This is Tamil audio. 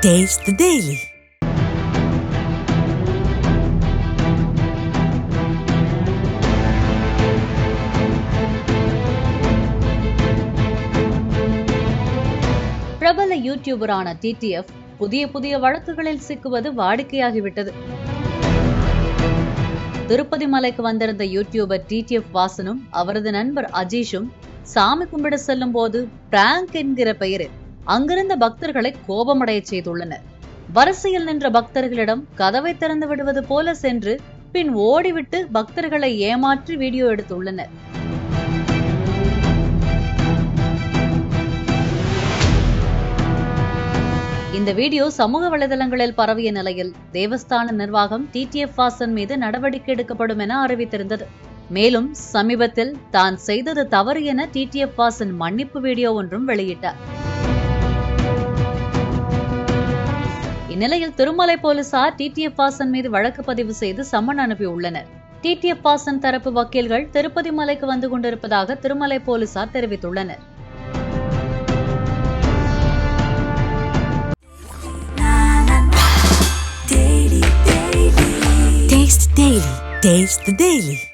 Taste the Daily. பிரபல யூடியூபரான TTF புதிய வழக்குகளில் சிக்குவது வாடிக்கையாகிவிட்டது. திருப்பதி மலைக்கு வந்திருந்த யூடியூபர் TTF வாசனும் அவரது நண்பர் அஜீஷும் சாமி கும்பிட செல்லும் போது பிராங்க் என்கிற பெயரில் அங்கிருந்த பக்தர்களை கோபமடைய செய்துள்ளனர். வரிசையில் நின்ற பக்தர்களிடம் கதவை திறந்து விடுவது போல சென்று பின் ஓடிவிட்டு பக்தர்களை ஏமாற்றி வீடியோ எடுத்துள்ளனர். இந்த வீடியோ சமூக வலைதளங்களில் பரவிய நிலையில் தேவஸ்தான நிர்வாகம் TTF வாசன் மீது நடவடிக்கை எடுக்கப்படும் என அறிவித்திருந்தது. மேலும் சமீபத்தில் தான் செய்தது தவறு என TTF வாசன் மன்னிப்பு வீடியோ ஒன்றும் வெளியிட்டார். இந்நிலையில் திருமலை போலீசார் TTF வாசன் மீது வழக்கு பதிவு செய்து சம்மன் அனுப்பியுள்ளனர். TTF வாசன் தரப்பு வக்கீல்கள் திருப்பதி மலைக்கு வந்து கொண்டிருப்பதாக திருமலை போலீசார் தெரிவித்துள்ளனர். Taste the Daily.